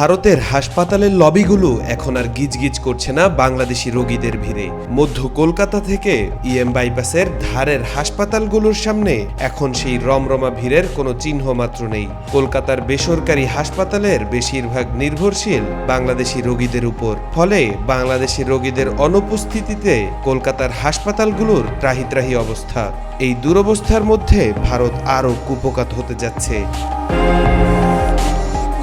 ভারতের হাসপাতালের লবিগুলো এখন আর গিজগিজ করছে না বাংলাদেশি রোগীদের ভিড়ে। মধ্য কলকাতা থেকে বাইপাসের ধারের হাসপাতালগুলোর সামনে এখন সেই রমরমা ভিড়ের কোনো চিহ্ন মাত্র নেই। কলকাতার বেসরকারি হাসপাতালের বেশিরভাগ নির্ভরশীল বাংলাদেশি রোগীদের উপর। ফলে বাংলাদেশি রোগীদের অনুপস্থিতিতে কলকাতার হাসপাতালগুলোর ত্রাহি অবস্থা। এই দুরবস্থার মধ্যে ভারত আরও কুপোকাত হতে যাচ্ছে।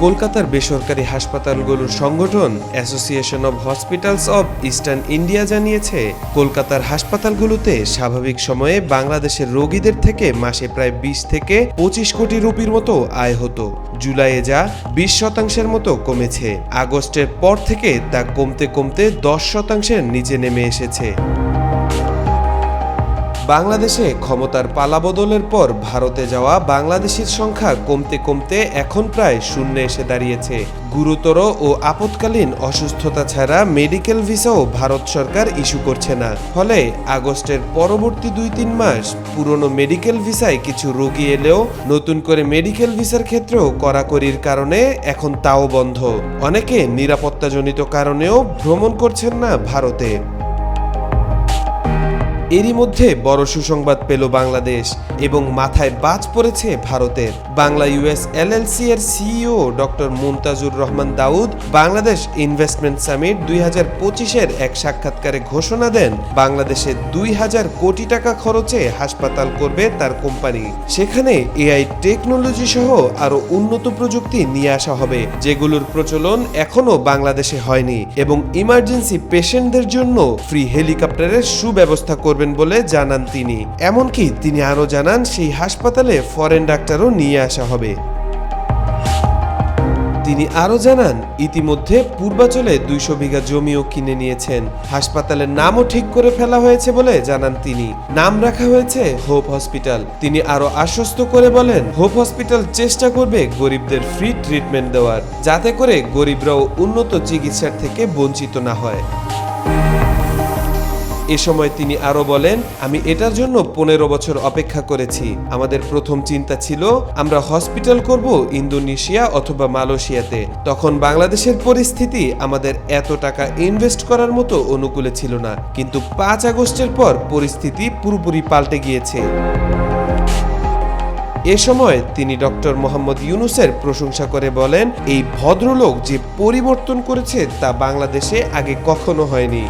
কলকাতার বেসরকারি হাসপাতালগুলোর সংগঠন association of hospitals of eastern India জানিয়েছে, কলকাতার হাসপাতালগুলোতে স্বাভাবিক সময়ে বাংলাদেশের রোগীদের থেকে মাসে প্রায় 20 থেকে 25 কোটি রুপির মতো আয় হতো। জুলাইয়ে যা 20% মতো কমেছে। আগস্টের পর থেকে তা কমতে কমতে 10%-এর নিচে নেমে এসেছে। বাংলাদেশে ক্ষমতার পালাবদলের পর ভারতে যাওয়া বাংলাদেশির সংখ্যা কমতে কমতে এখন প্রায় শূন্যে এসে দাঁড়িয়েছে। গুরুতর ও আপৎকালীন অসুস্থতা ছাড়া মেডিকেল ভিসাও ভারত সরকার ইস্যু করছে না। ফলে আগস্টের পরবর্তী 2-3 মাস পুরনো মেডিকেল ভিসায় কিছু রোগী এলেও নতুন করে মেডিকেল ভিসার ক্ষেত্রেও কড়াকড়ির কারণে এখন তাও বন্ধ। অনেকে নিরাপত্তাজনিত কারণেও ভ্রমণ করছেন না ভারতে। এরই মধ্যে বড় সুসংবাদ পেল বাংলাদেশ এবং মাথায় বাজ পড়েছে ভারতের। বাংলা ইউএস এলএলসি এর সিইও ডক্টর মুনতাজুর রহমান দাউদ বাংলাদেশ ইনভেস্টমেন্ট সামিট 2025-এর এক সাক্ষাৎকারে ঘোষণা দেন, বাংলাদেশে 2000 কোটি টাকা খরচে হাসপাতাল করবে তার কোম্পানি। সেখানে এআই টেকনোলজি সহ আরো উন্নত প্রযুক্তি নিয়ে আসা হবে, যেগুলোর প্রচলন এখনো বাংলাদেশে হয়নি, এবং ইমার্জেন্সি পেশেন্টদের জন্য ফ্রি হেলিকপ্টারের সুব্যবস্থা করবেন বলে জানান তিনি। এমনকি তিনি আরো জানান, সেই হাসপাতালে ফরেন ডাক্তারও নিয়ে আসা হবে। তিনি আরো জানান, ইতিমধ্যে পূর্বাচলে 200 বিঘা জমিও কিনে নিয়েছেন। হাসপাতালের নামও ঠিক করে ফেলা হয়েছে বলে জানান তিনি। নাম রাখা হয়েছে হোপ হসপিটাল। তিনি আরো আশ্বস্ত করে বলেন, হোপ হসপিটাল চেষ্টা করবে গরিবদের ফ্রি ট্রিটমেন্ট দেওয়ার, যাতে করে গরিবরাও উন্নত চিকিৎসার থেকে বঞ্চিত না হয়। এ সময় তিনি আরো বলেন, আমি এটার জন্য 15 বছর অপেক্ষা করেছি। আমাদের প্রথম চিন্তা ছিল আমরা হসপিটাল করব ইন্দোনেশিয়া অথবা মালয়েশিয়াতে। তখন বাংলাদেশের পরিস্থিতি আমাদের এত টাকা ইনভেস্ট করার মতো অনুকূলে ছিল না, কিন্তু 5 আগস্টের পর পরিস্থিতি পুরোপুরি পাল্টে গিয়েছে। এ সময় তিনি ডক্টর মোহাম্মদ ইউনুসের প্রশংসা করে বলেন, এই ভদ্রলোক যে পরিবর্তন করেছে তা বাংলাদেশে আগে কখনো হয়নি।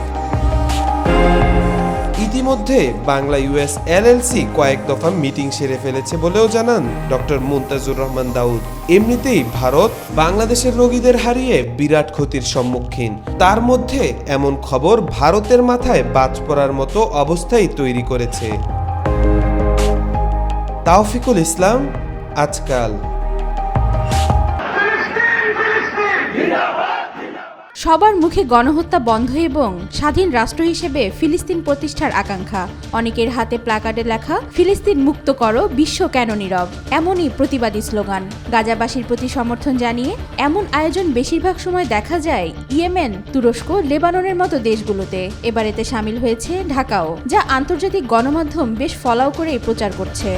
ইতিমধ্যে বাংলা ইউএস এলএলসি কয়েক দফা মিটিং সেরে ফেলেছে বলেও জানান ডক্টর মুনতাজুর রহমান দাউদ। এমনিতেই ভারত বাংলাদেশের রোগীদের হারিয়ে বিরাট ক্ষতির সম্মুখীন। তার মধ্যে এমন খবর ভারতের মাথায় বাজ পড়ার মতো অবস্থাই তৈরি করেছে। তাওফিকুল ইসলাম, আজকাল। সবার মুখে গণহত্যা বন্ধ এবং স্বাধীন রাষ্ট্র হিসেবে ফিলিস্তিন প্রতিষ্ঠার আকাঙ্ক্ষা। অনেকের হাতে প্ল্যাকার্ডে লেখা, ফিলিস্তিন মুক্ত করো, বিশ্ব কেন নীরব, এমনই প্রতিবাদী স্লোগান। গাজাবাসীর প্রতি সমর্থন জানিয়ে এমন আয়োজন বেশিরভাগ সময় দেখা যায় ইয়েমেন, তুরস্ক, লেবাননের মতো দেশগুলোতে। এবার এতে সামিল হয়েছে ঢাকাও, যা আন্তর্জাতিক গণমাধ্যম বেশ ফলাও করেই প্রচার করছে।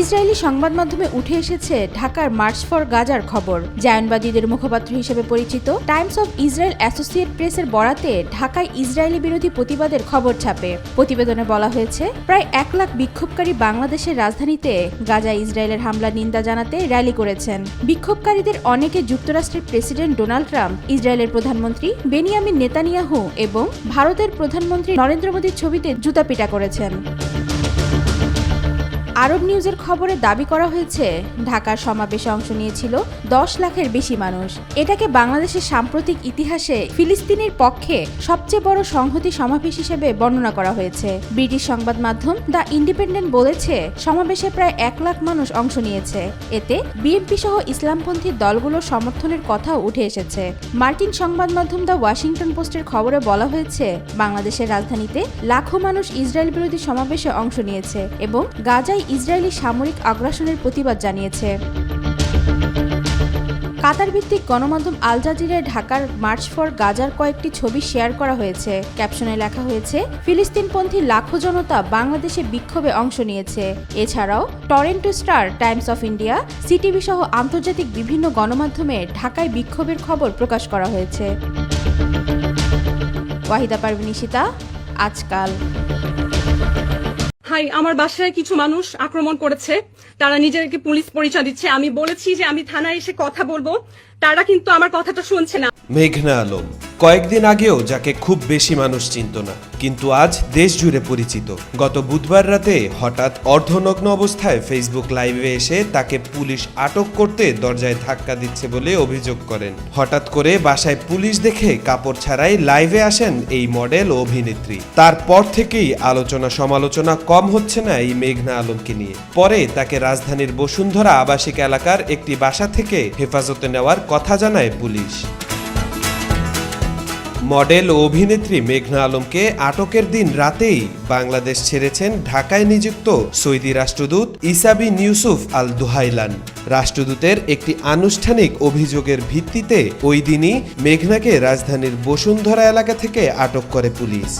ইসরায়েলি সংবাদ মাধ্যমে উঠে এসেছে ঢাকার মার্চ ফর গাজার খবর। জায়নবাদীদের মুখপাত্র হিসেবে পরিচিত টাইমস অব ইসরায়েল অ্যাসোসিয়েট প্রেসের বরাতে ঢাকায় ইসরায়েলি বিরোধী প্রতিবাদের খবর ছাপে। প্রতিবেদনে বলা হয়েছে, প্রায় 1 লাখ বিক্ষোভকারী বাংলাদেশের রাজধানীতে গাজায় ইসরায়েলের হামলার নিন্দা জানাতে র্যালি করেছেন। বিক্ষোভকারীদের অনেকে যুক্তরাষ্ট্রের প্রেসিডেন্ট ডোনাল্ড ট্রাম্প, ইসরায়েলের প্রধানমন্ত্রী বেনিয়ামিন নেতানিয়াহু এবং ভারতের প্রধানমন্ত্রী নরেন্দ্র মোদীর ছবিতে জুতাপিটা করেছেন। আরব নিউজের খবরে দাবি করা হয়েছে, ঢাকার সমাবেশে অংশ নিয়েছিল 10 লাখের বেশি মানুষ। এটাকে বাংলাদেশের সাম্প্রতিক ইতিহাসে ফিলিস্তিনের পক্ষে সবচেয়ে বড় সংহতি সমাবেশ হিসেবে বর্ণনা করা হয়েছে। ব্রিটিশ সংবাদ মাধ্যম দ্য ইন্ডিপেন্ডেন্ট বলেছে, সমাবেশে প্রায় 1 লাখ মানুষ অংশ নিয়েছে। এতে বিএনপি সহ ইসলামপন্থী দলগুলোর সমর্থনের কথাও উঠে এসেছে। মার্কিন সংবাদ মাধ্যম দ্য ওয়াশিংটন পোস্টের খবরে বলা হয়েছে, বাংলাদেশের রাজধানীতে লাখো মানুষ ইসরায়েল বিরোধী সমাবেশে অংশ নিয়েছে এবং গাজায় ইসরায়েলি সামরিক আগ্রাসনের প্রতিবাদ জানিয়েছে। কাতার ভিত্তিক গণমাধ্যম আল জাজিরায় ঢাকার মার্চ ফর গাজার কয়েকটি ছবি শেয়ার করা হয়েছে। ক্যাপশনে লেখা হয়েছে, ফিলিস্তিনপন্থী লাখো জনতা বাংলাদেশে বিক্ষোভে অংশ নিয়েছে। এছাড়াও Toronto star, Times of India, CTV সহ আন্তর্জাতিক বিভিন্ন গণমাধ্যমে ঢাকায় বিক্ষোভের খবর প্রকাশ করা হয়েছে। ওয়াহিদা পারভিন ঈশিতা, আজকাল। হাই, আমার বাসায় কিছু মানুষ আক্রমণ করেছে। তারা নিজেদেরকে পুলিশ পরিচয় দিচ্ছে। আমি বলেছি যে আমি থানায় এসে কথা বলবো, তারা কিন্তু আমার কথাটা শুনছে না। মেঘনা আলম কয়েকদিন আগেও যাকে খুব বেশি মানুষ চিনত না, কিন্তু আজ দেশ জুড়ে পরিচিত। গত বুধবার রাতে হঠাৎ অর্ধনগ্ন অবস্থায় ফেসবুক লাইভে এসে তাকে পুলিশ আটক করতে দরজায় ধাক্কা দিচ্ছে বলে অভিযোগ করেন। হঠাৎ করে বাসায় পুলিশ দেখে কাপড় ছাড়াই লাইভে আসেন এই মডেল ও অভিনেত্রী। তারপর থেকেই আলোচনা সমালোচনা কম হচ্ছে না এই মেঘনা আলমকে নিয়ে। পরে তাকে রাজধানীর বসুন্ধরা আবাসিক এলাকার একটি বাসা থেকে হেফাজতে নেওয়ার কথা জানায় পুলিশ। মডেল ও অভিনেত্রী মেঘনা আলমকে আটকের দিন রাতেই বাংলাদেশ ছেড়েছেন ঢাকায় নিযুক্ত সৌদি রাষ্ট্রদূত ইসা বিন ইউসুফ আল দুহাইলান। রাষ্ট্রদূতের একটি আনুষ্ঠানিক অভিযোগের ভিত্তিতে ওই দিনই মেঘনাকে রাজধানীর বসুন্ধরা এলাকা থেকে আটক করে পুলিশ।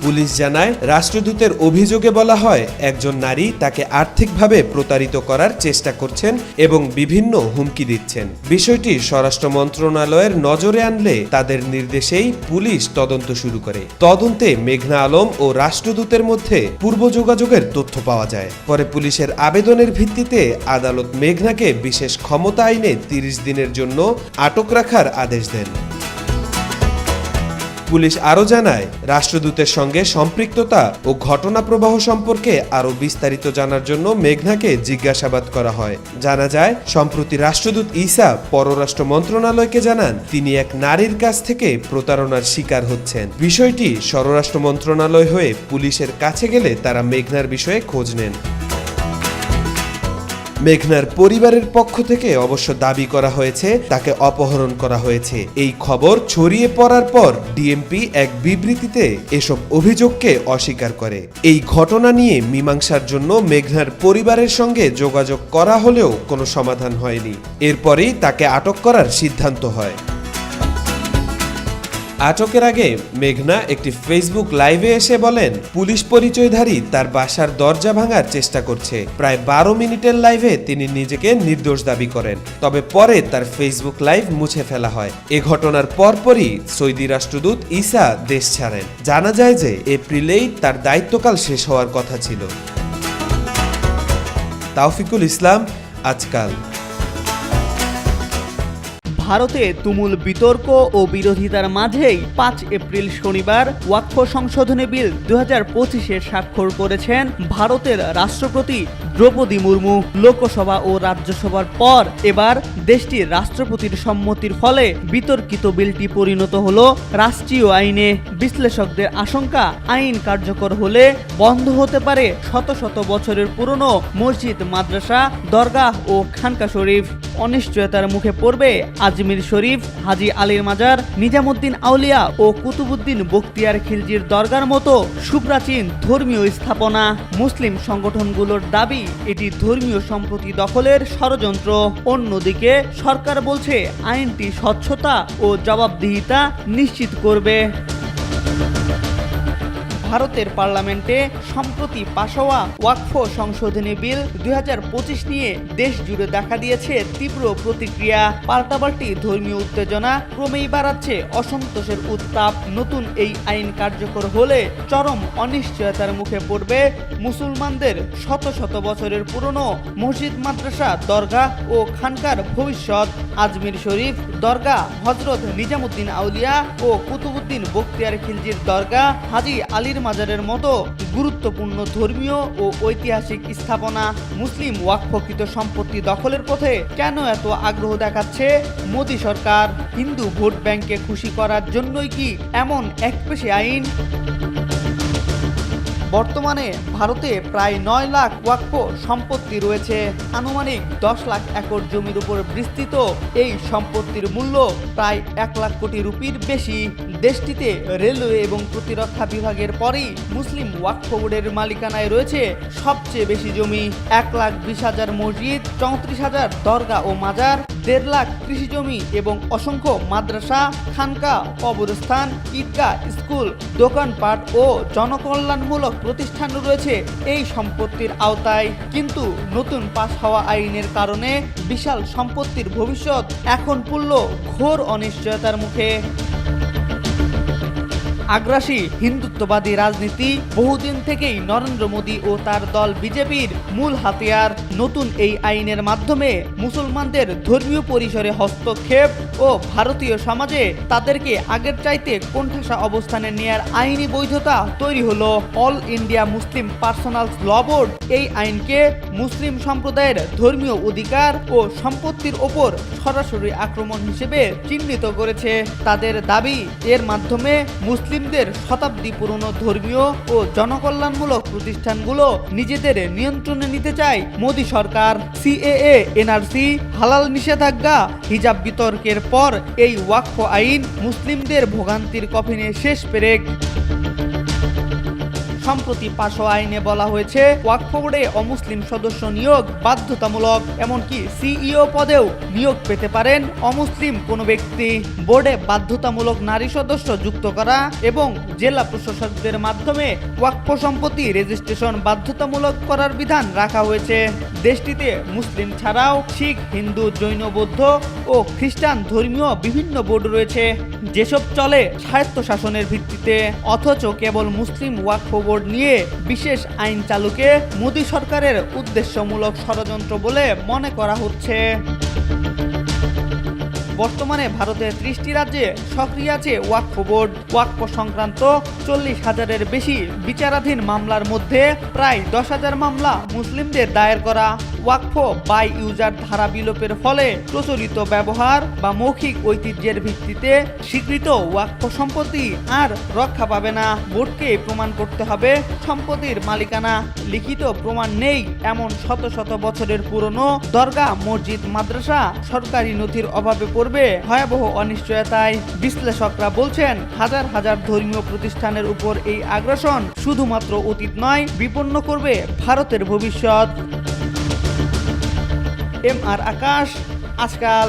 পুলিশ জানায়, রাষ্ট্রদূতের অভিযোগে বলা হয়, একজন নারী তাকে আর্থিকভাবে প্রতারিত করার চেষ্টা করছেন এবং বিভিন্ন হুমকি দিচ্ছেন। বিষয়টি স্বরাষ্ট্র মন্ত্রণালয়ের নজরে আনলে তাদের নির্দেশেই পুলিশ তদন্ত শুরু করে। তদন্তে মেঘনা আলম ও রাষ্ট্রদূতের মধ্যে পূর্ব যোগাযোগের তথ্য পাওয়া যায়। পরে পুলিশের আবেদনের ভিত্তিতে আদালত মেঘনাকে বিশেষ ক্ষমতা আইনে 30 দিনের জন্য আটক রাখার আদেশ দেন। পুলিশ আরও জানায়, রাষ্ট্রদূতের সঙ্গে সম্পৃক্ততা ও ঘটনা প্রবাহ সম্পর্কে আরও বিস্তারিত জানার জন্য মেঘনাকে জিজ্ঞাসাবাদ করা হয়। জানা যায়, সম্প্রতি রাষ্ট্রদূত ঈসা পররাষ্ট্র মন্ত্রণালয়কে জানান তিনি এক নারীর কাছ থেকে প্রতারণার শিকার হচ্ছেন। বিষয়টি স্বরাষ্ট্র মন্ত্রণালয় হয়ে পুলিশের কাছে গেলে তারা মেঘনার বিষয়ে খোঁজ নেন। মেঘনার পরিবারের পক্ষ থেকে অবশ্য দাবি করা হয়েছে তাকে অপহরণ করা হয়েছে। এই খবর ছড়িয়ে পড়ার পর ডিএমপি এক বিবৃতিতে এসব অভিযোগকে অস্বীকার করে। এই ঘটনা নিয়ে মীমাংসার জন্য মেঘনার পরিবারের সঙ্গে যোগাযোগ করা হলেও কোনো সমাধান হয়নি। এরপরেই তাকে আটক করার সিদ্ধান্ত হয়। আটকের আগে মেঘনা একটি ফেসবুক লাইভে এসে বলেন, পুলিশ পরিচয়ধারী তার বাসার দরজা ভাঙার চেষ্টা করছে। প্রায় 12 মিনিটের লাইভে তিনি নিজেকে নির্দোষ দাবি করেন, তবে পরে তার ফেসবুক লাইভ মুছে ফেলা হয়। এ ঘটনার পরপরই সৌদি রাষ্ট্রদূত ঈসা দেশ ছাড়েন। জানা যায় যে এপ্রিলেই তার দায়িত্বকাল শেষ হওয়ার কথা ছিল। তাওফিকুল ইসলাম, আজকাল। ভারতে তুমুল বিতর্ক ও বিরোধিতার মাঝেই 5 এপ্রিল শনিবার ওয়াকফ সংশোধনী বিল 2025-এর স্বাক্ষর করেছেন ভারতের রাষ্ট্রপতি দ্রৌপদী মুর্মু। লোকসভা ও রাজ্যসভার পর এবার দেশটির রাষ্ট্রপতির সম্মতির ফলে বিতর্কিত বিলটি পরিণত হলো রাষ্ট্রীয় আইনে। বিশ্লেষকদের আশঙ্কা, আইন কার্যকর হলে বন্ধ হতে পারে শত শত বছরের পুরনো মসজিদ, মাদ্রাসা, দরগাহ ও খানকা শরীফ। অনিশ্চয়তার মুখে পড়বে আজমির শরীফ, হাজি আলীর মাজার, নিজামুদ্দিন আউলিয়া ও কুতুবুদ্দিন বখতিয়ার খিলজির দরগার মতো সুপ্রাচীন ধর্মীয় স্থাপনা। মুসলিম সংগঠনগুলোর দাবি এটি ধর্মীয় সম্পত্তি দখলের ষড়যন্ত্র। অন্যদিকে সরকার বলছে আইনটি স্বচ্ছতা ও জবাবদিহিতা নিশ্চিত করবে। ভারতের পার্লামেন্টে সম্প্রতি পাশ হওয়া ওয়াকফ সংশোধনী বিল 2025 নিয়ে দেশ জুড়ে দেখা দিয়েছে তীব্র প্রতিক্রিয়া। পাল্টাপাল্টি ধর্মীয় উত্তেজনা ক্রমেই বাড়াচ্ছে অসন্তোষের উত্তাপ। নতুন এই আইন কার্যকর হলে চরম অনিশ্চয়তার মুখে পড়বে মুসলমানদের শত শত বছরের পুরনো মসজিদ, মাদ্রাসা, দরগাহ ও খানকার ভবিষ্যৎ। আজমির শরীফ দরগাহ, হজরত নিজামুদ্দিন আউলিয়া ও কুতুবুদ্দিন বখতিয়ার খিলজির দরগাহ, হাজি আলীর মাজারের মতো গুরুত্বপূর্ণ ধর্মীয় ও ঐতিহাসিক স্থাপনা। মুসলিম ওয়াকফকৃত সম্পত্তি দখলের পথে কেন এত আগ্রহ দেখাচ্ছে মোদী সরকার? হিন্দু ভোট ব্যাংককে খুশি করার জন্যই কি এমন একপেশে আইন? বর্তমানে ভারতে প্রায় 9 লাখ ওয়াকফ সম্পত্তি রয়েছে। আনুমানিক 10 লাখ একর জমির উপর বিস্তৃত এই সম্পত্তির মূল্য প্রায় 1 লাখ কোটি রুপির বেশি। দেশটিতে রেলওয়ে এবং প্রতিরক্ষা বিভাগের পরেই মুসলিম ওয়াকফ বোর্ডের মালিকানায় রয়েছে সবচেয়ে বেশি জমি। 1,20,000 মসজিদ, 34,000 দরগা ও মাজার, 1.5 লাখ কৃষি জমি এবং অসংখ্য মাদ্রাসা, খানকা, কবরস্থান, ঈদগাহ, স্কুল, দোকানপাট ও জনকল্যাণমূলক প্রতিষ্ঠান রয়েছে এই সম্পত্তির আওতায়। কিন্তু নতুন পাস হওয়া আইনের কারণে বিশাল সম্পত্তির ভবিষ্যৎ এখন পড়ল ঘোর অনিশ্চয়তার মুখে। আগ্রাসী হিন্দুত্ববাদী রাজনীতি বহুদিন থেকেই নরেন্দ্র মোদী ও তার দল বিজেপির মূল হাতিয়ার। নতুন এই আইনের মাধ্যমে মুসলমানদের ধর্মীয় পরিসরে হস্তক্ষেপ ও ভারতীয় সমাজে তাদেরকে আগের চাইতে কোণঠাসা অবস্থানে নেয়ার আইনি বৈধতা তৈরি হলো। অল ইন্ডিয়া মুসলিম পার্সোনালস ল বোর্ড এই আইনকে মুসলিম সম্প্রদায়ের ধর্মীয় অধিকার ও সম্পত্তির ওপর সরাসরি আক্রমণ হিসেবে চিহ্নিত করেছে। তাদের দাবি, এর মাধ্যমে মুসলিমদের শতাব্দী পুরনো ধর্মীয় ও জনকল্যাণমূলক প্রতিষ্ঠানগুলো নিজেদের নিয়ন্ত্রণে নিতে চায় মোদী সরকার। সিএএ, এনআরসি, হালাল নিষেধাজ্ঞা, হিজাব বিতর্কের পর এই ওয়াকফ আইন মুসলিমদের ভোগান্তির কফিনে শেষ পেরেক। সম্প্রতি পাস হওয়া আইনে বলা হয়েছে ওয়াকফ বোর্ডে অমুসলিম সদস্য নিয়োগ বাধ্যতামূলক, এমনকি সিইও পদেও নিয়োগ পেতে পারেন অমুসলিম কোনো ব্যক্তি। বোর্ডে বাধ্যতামূলক নারী সদস্য যুক্ত করা এবং জেলা প্রশাসকদের মাধ্যমে ওয়াকফ সম্পত্তি রেজিস্ট্রেশন বাধ্যতামূলক করার বিধান রাখা হয়েছে। দেশটিতে মুসলিম ছাড়াও শিখ, হিন্দু, জৈন, বৌদ্ধ ও খ্রিস্টান ধর্মীয় বিভিন্ন বোর্ড রয়েছে, যেসব চলে স্বায়ত্তশাসনের ভিত্তিতে। অথচ কেবল মুসলিম ওয়াকফ বোর্ড নিয়ে বিশেষ আইন চালুকে মোদী সরকারের উদ্দেশ্যমূলক ষড়যন্ত্র বলে মনে করা হচ্ছে। বর্তমানে ভারতের 30টি রাজ্যে সক্রিয় আছে ওয়াকফ বোর্ড। ওয়াকফ সংক্রান্ত 40,000-এর বেশি বিচারাধীন মামলার মধ্যে প্রায় 10,000 মামলা মুসলিমদের দায়ের করা। ওয়াকফ বাই ইউজার ধারা বিলোপের ফলে প্রচলিত ব্যবহার বা মৌখিক ঐতিহ্যের ভিত্তিতে স্বীকৃত ওয়াকফ সম্পত্তি আর রক্ষা পাবে না। বোর্ডকে প্রমাণ করতে হবে সম্পত্তির মালিকানা। লিখিত প্রমাণ নেই এমন শত শত বছরের পুরনো দরগা, মসজিদ, মাদ্রাসা সরকারি নথির অভাবে পড়বে ভয়াবহ অনিশ্চয়তায়। বিশ্লেষকরা বলছেন, হাজার হাজার ধর্মীয় প্রতিষ্ঠানের উপর এই আগ্রাসন শুধুমাত্র অতীত নয়, বিপন্ন করবে ভারতের ভবিষ্যৎ। MR আকাশ, আজকাল।